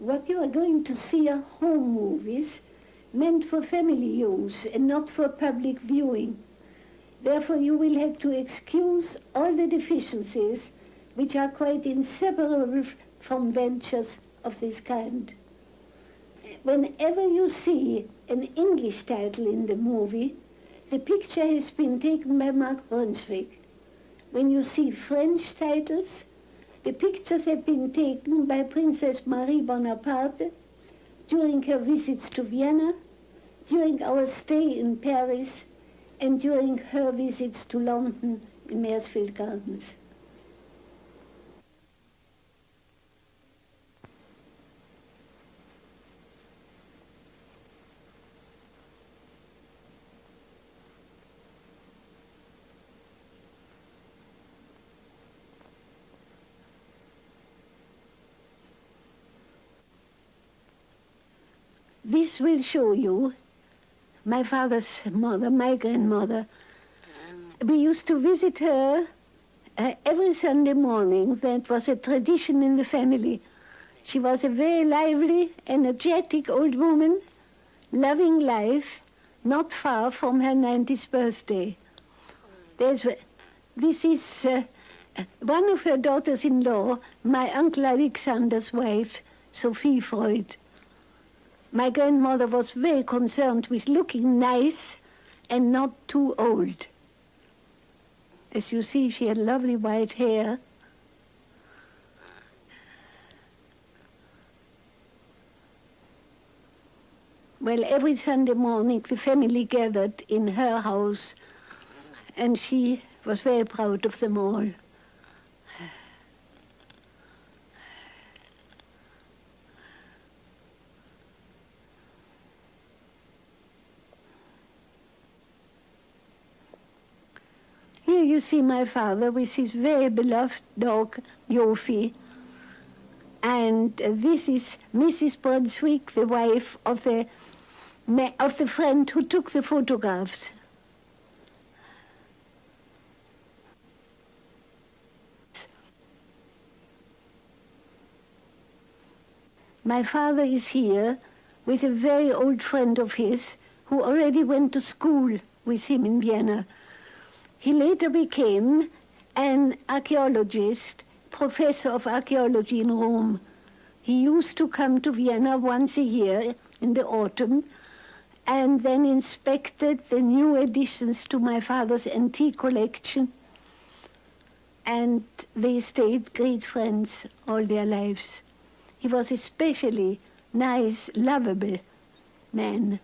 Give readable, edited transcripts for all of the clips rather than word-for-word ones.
What you are going to see are home movies meant for family use and not for public viewing. Therefore, you will have to excuse all the deficiencies which are quite inseparable from ventures of this kind. Whenever you see an English title in the movie, the picture has been taken by Mark Brunswick. When you see French titles, the pictures have been taken by Princess Marie Bonaparte during her visits to Vienna, during our stay in Paris, and during her visits to London in Maresfield Gardens. This will show you my father's mother, my grandmother. We used to visit her every Sunday morning. That was a tradition in the family. She was a very lively, energetic old woman, loving life, not far from her 90th birthday. This is one of her daughters-in-law, my Uncle Alexander's wife, Sophie Freud. My grandmother was very concerned with looking nice and not too old. As you see, she had lovely white hair. Well, every Sunday morning the family gathered in her house, and she was very proud of them all. Here you see my father with his very beloved dog, Yofi. And this is Mrs. Brunswick, the wife of the friend who took the photographs. My father is here with a very old friend of his who already went to school with him in Vienna. He later became an archaeologist, professor of archaeology in Rome. He used to come to Vienna once a year in the autumn and then inspected the new additions to my father's antique collection, and they stayed great friends all their lives. He was especially nice, lovable man.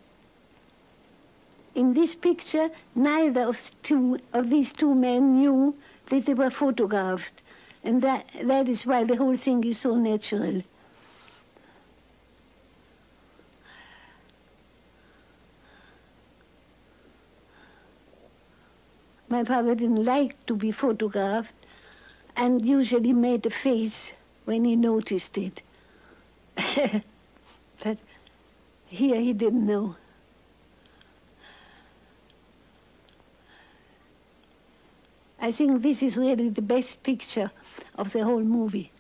In this picture, neither of these two men knew that they were photographed, and that is why the whole thing is so natural. My father didn't like to be photographed and usually made a face when he noticed it. But here he didn't know. I think this is really the best picture of the whole movie.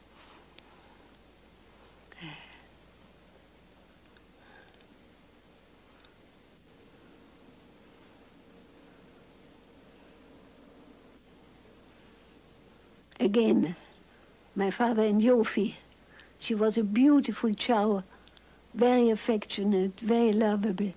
Again, my father and Yofi. She was a beautiful chow, very affectionate, very lovable.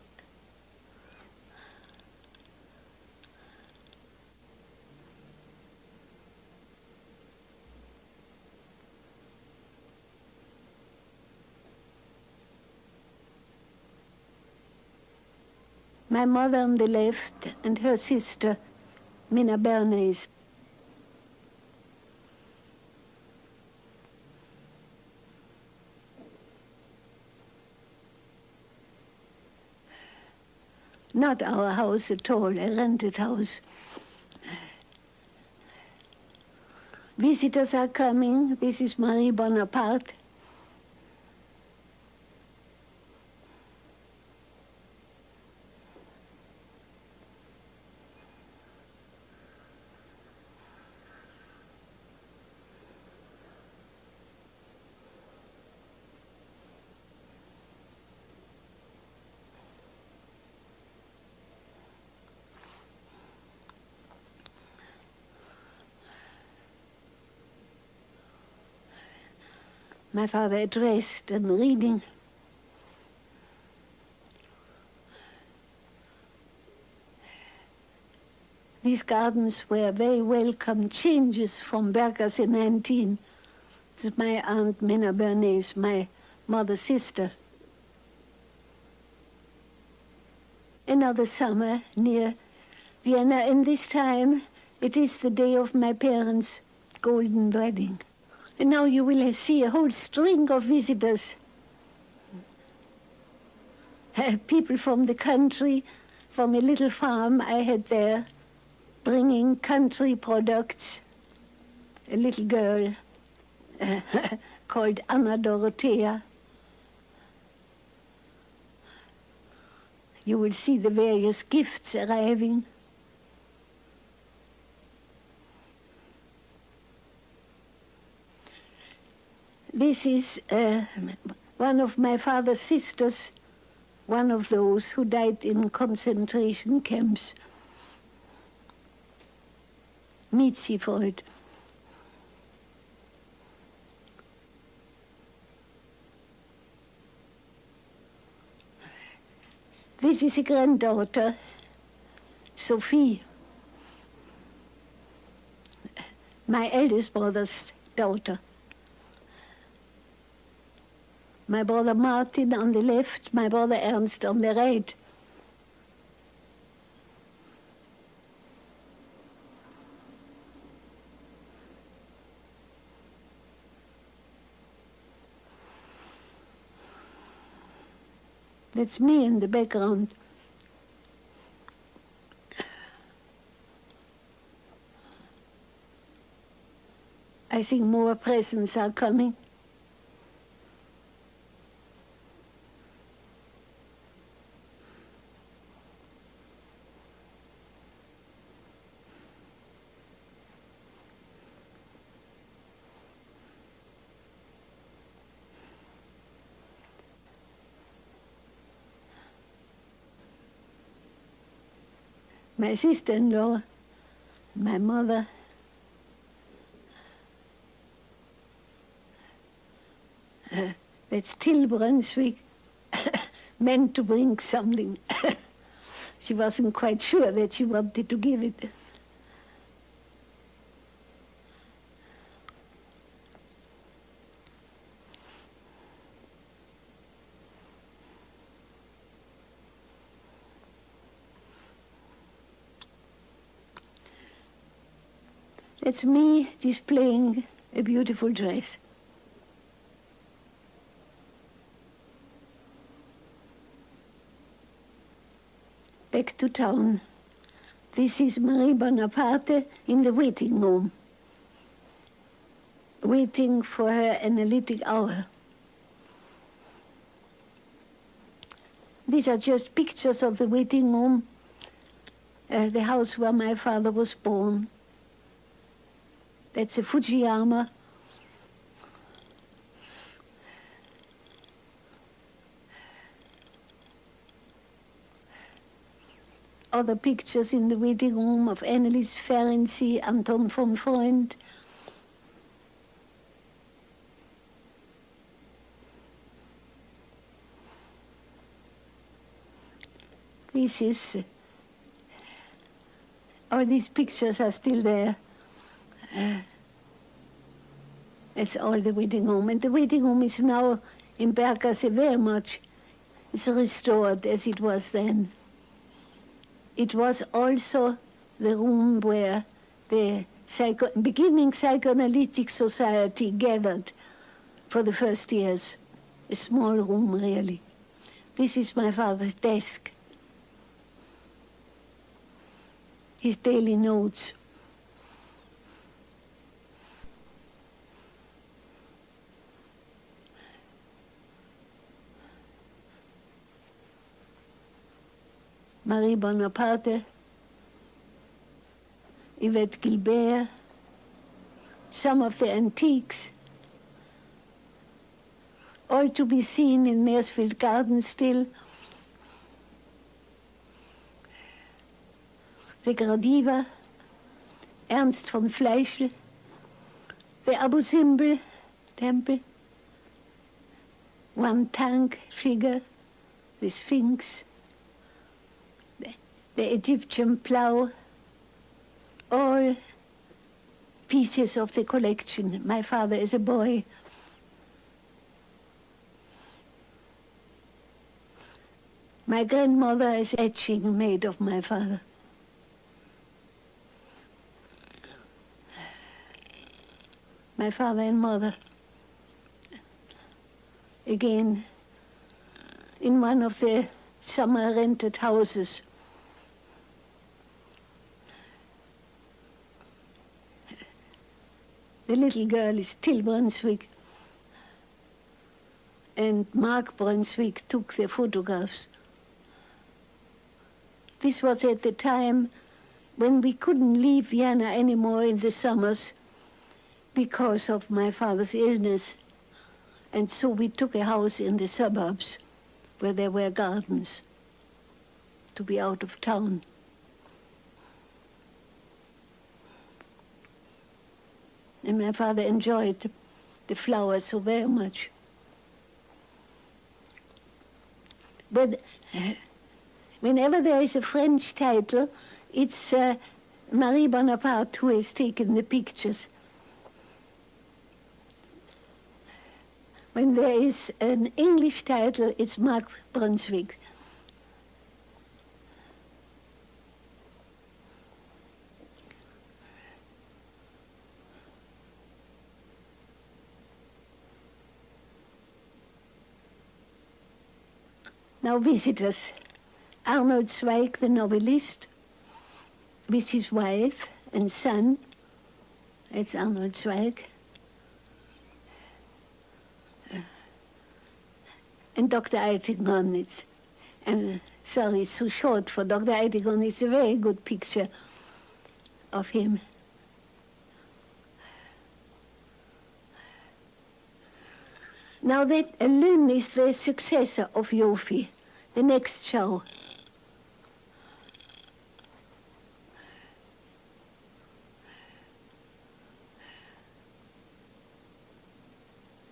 My mother on the left and her sister, Minna Bernays. Not our house at all, a rented house. Visitors are coming. This is Marie Bonaparte. My father at rest and reading. These gardens were very welcome changes from Berggasse 19. This is my aunt Minna Bernays, my mother's sister. Another summer near Vienna, and this time it is the day of my parents' golden wedding. And now you will see a whole string of visitors. People from the country, from a little farm I had there, bringing country products. A little girl called Anna Dorothea. You will see the various gifts arriving. This is one of my father's sisters, one of those who died in concentration camps. Mitzi Freud. This is a granddaughter, Sophie, my eldest brother's daughter. My brother Martin on the left, my brother Ernst on the right. That's me in the background. I think more presents are coming. My sister-in-law, my mother, that's Till Brunswick, meant to bring something. She wasn't quite sure that she wanted to give it. That's me displaying a beautiful dress. Back to town. This is Marie Bonaparte in the waiting room, waiting for her analytic hour. These are just pictures of the waiting room, the house where my father was born. That's a Fujiyama. Other pictures in the waiting room of Annelies Ferenczi, Anton von Freund. This is, all these pictures are still there. It's all the waiting room. And the waiting room is now in Berggasse very much. It's restored as it was then. It was also the room where the beginning psychoanalytic society gathered for the first years. A small room, really. This is my father's desk. His daily notes. Marie Bonaparte, Yvette Gilbert, some of the antiques, all to be seen in Maresfield Gardens still. The Gradiva, Ernst von Fleischl, the Abu Simbel temple, one tank figure, the Sphinx, the Egyptian plow, all pieces of the collection. My father as a boy. My grandmother is etching made of my father. My father and mother, again, in one of the summer rented houses. The little girl is Till Brunswick, and Mark Brunswick took the photographs. This was at the time when we couldn't leave Vienna anymore in the summers because of my father's illness. And so we took a house in the suburbs where there were gardens to be out of town. And my father enjoyed the flowers so very much. But whenever there is a French title, it's Marie Bonaparte who has taken the pictures. When there is an English title, it's Mark Brunswick. Now visitors. Arnold Zweig, the novelist, with his wife and son. It's Arnold Zweig. And Dr. Eitigon, it's, sorry, it's too short for Dr. Eitigon. It's a very good picture of him. Now that Lynn is the successor of Yofi, the next show.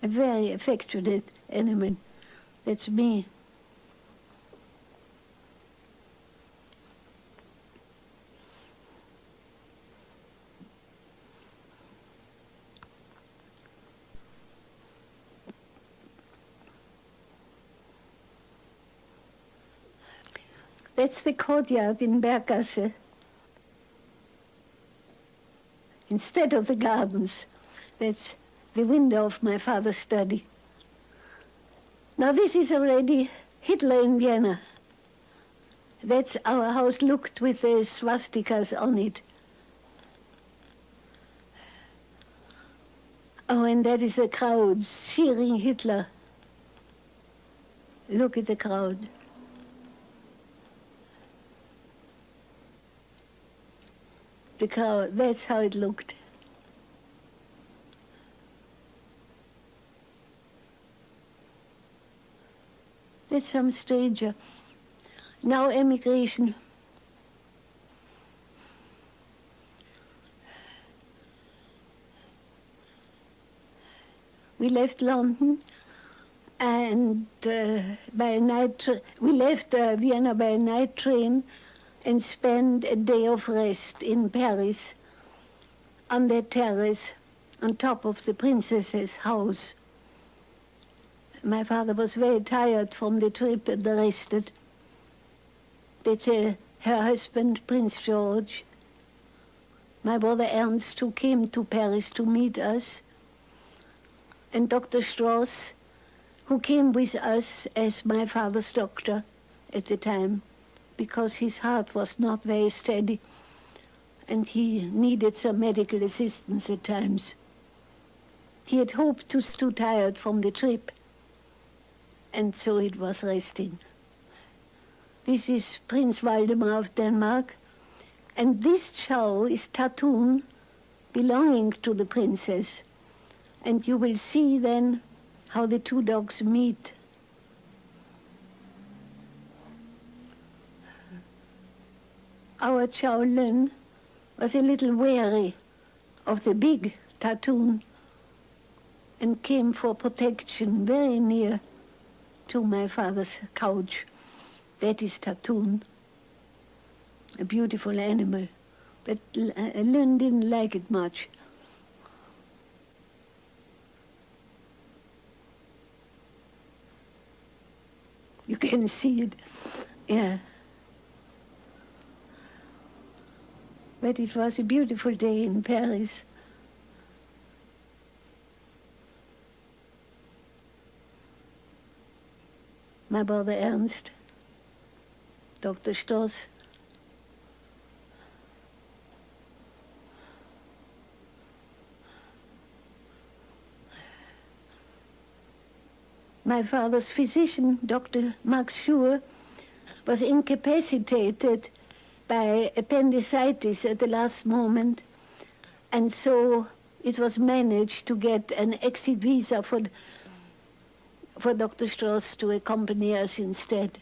A very affectionate animal. That's me. That's the courtyard in Berggasse. Instead of the gardens, that's the window of my father's study. Now this is already Hitler in Vienna. That's our house looked with the swastikas on it. Oh, and that is the crowd cheering Hitler. Look at the crowd. The crowd, that's how it looked. That's some stranger. Now emigration. We left London and by a night, we left Vienna by a night train and spent a day of rest in Paris on the terrace on top of the princess's house. My father was very tired from the trip and rested. That's her husband, Prince George, my brother Ernst, who came to Paris to meet us, and Dr. Strauss, who came with us as my father's doctor at the time, because his heart was not very steady, and he needed some medical assistance at times. He had hoped to be too tired from the trip, and so it was resting. This is Prince Valdemar of Denmark, and this chow is Tatun, belonging to the princess. And you will see then how the two dogs meet. Our Chow Lin was a little wary of the big Tatun and came for protection very near to my father's couch. That is Tatun, a beautiful animal, but Lynn didn't like it much. You can see it, yeah. But it was a beautiful day in Paris. My brother Ernst, Dr. Stoss, my father's physician, Dr. Max Schur, was incapacitated by appendicitis at the last moment, and so it was managed to get an exit visa for Dr. Strauss to accompany us instead.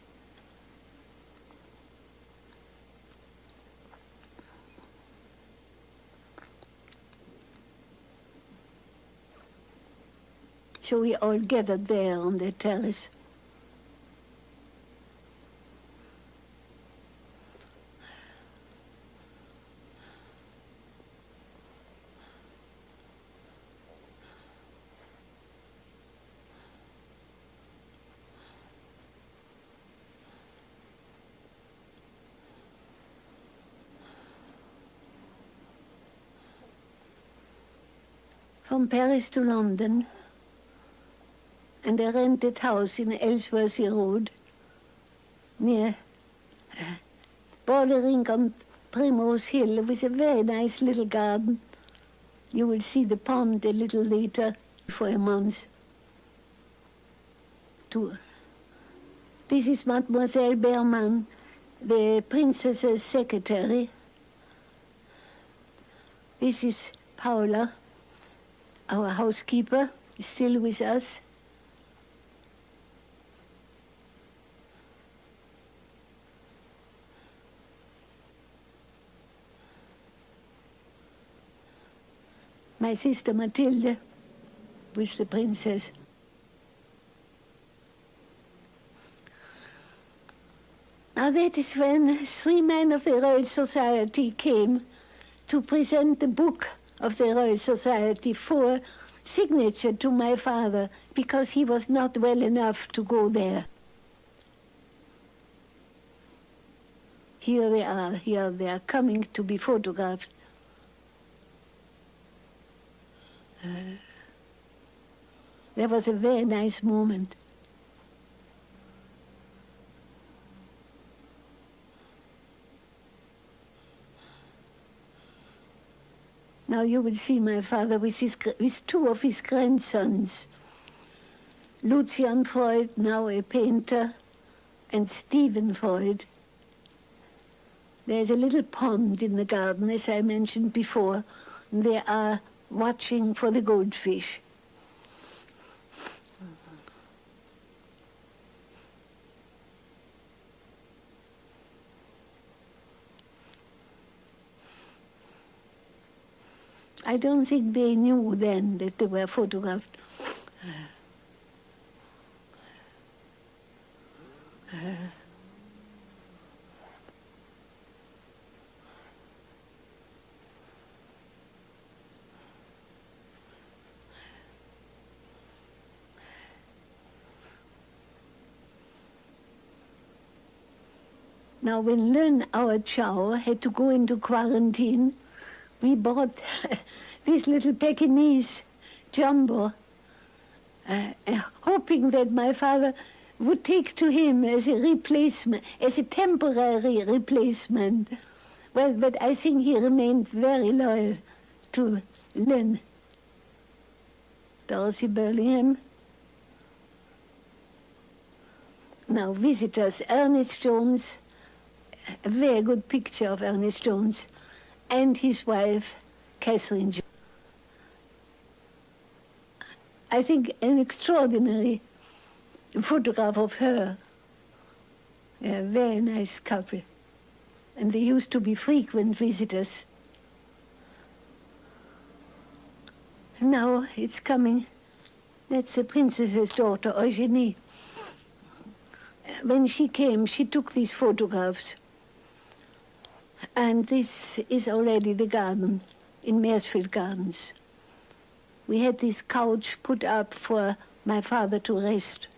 So we all gathered there on the terrace. From Paris to London, and a rented house in Ellsworthy Road, near, bordering on Primrose Hill, with a very nice little garden. You will see the pond a little later, for a month. This is Mademoiselle Berman, the princess's secretary. This is Paula, our housekeeper, is still with us. My sister Mathilde, with the princess. Now that is when 3 men of the Royal Society came to present the book of the Royal Society for signature to my father, because he was not well enough to go there. Here they are coming to be photographed. That was a very nice moment. Now you will see my father with 2 of his grandsons, Lucian Freud, now a painter, and Stephen Freud. There's a little pond in the garden, as I mentioned before, and they are watching for the goldfish. I don't think they knew then that they were photographed. Now, when Lynn, our chow, had to go into quarantine, we bought this little Pekingese Jumbo, hoping that my father would take to him as a replacement, as a temporary replacement. Well, but I think he remained very loyal to Lynn. Dorothy Burlingham. Now, visitors, Ernest Jones, a very good picture of Ernest Jones, and his wife, Catherine Jones. I think an extraordinary photograph of her. A very nice couple. And they used to be frequent visitors. Now it's coming. That's the princess's daughter, Eugenie. when she came, she took these photographs. And this is already the garden in Maresfield Gardens. We had this couch put up for my father to rest.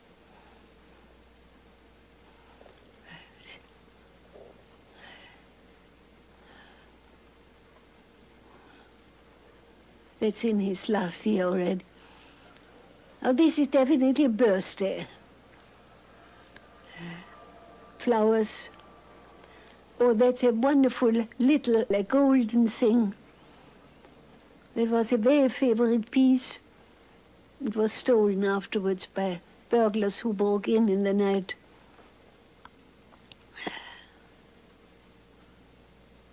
That's in his last year already. Now this is definitely a birthday. Flowers. Oh, that's a wonderful little golden thing. That was a very favorite piece. It was stolen afterwards by burglars who broke in the night.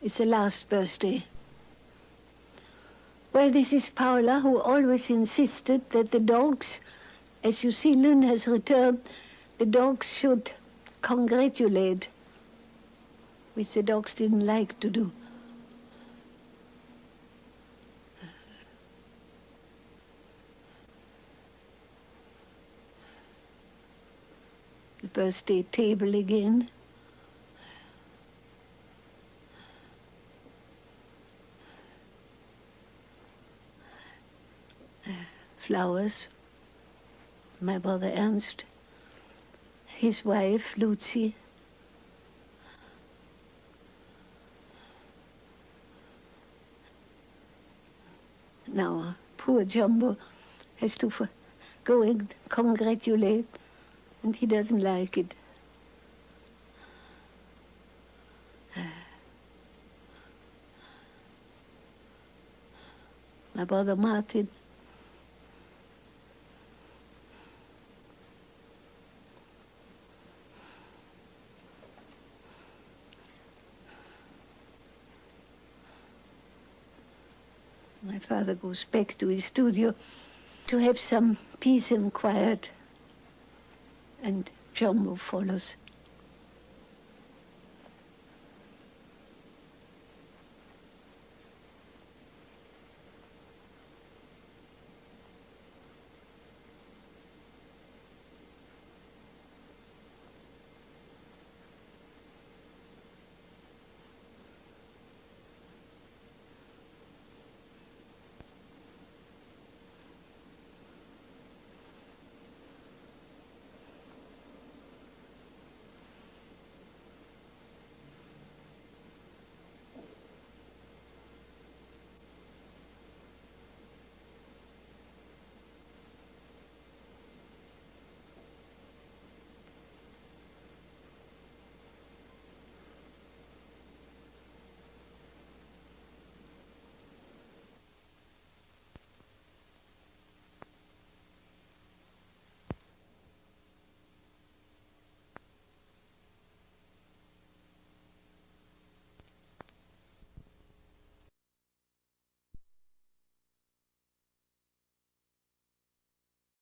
It's the last birthday. Well, this is Paula, who always insisted that the dogs, as you see Lynn has returned, the dogs should congratulate, which the dogs didn't like to do. The birthday table again. Flowers. My brother Ernst, his wife Lucy. Now, poor Jumbo has to go and congratulate, and he doesn't like it. My brother Martin. My father goes back to his studio to have some peace and quiet, and Jumbo follows.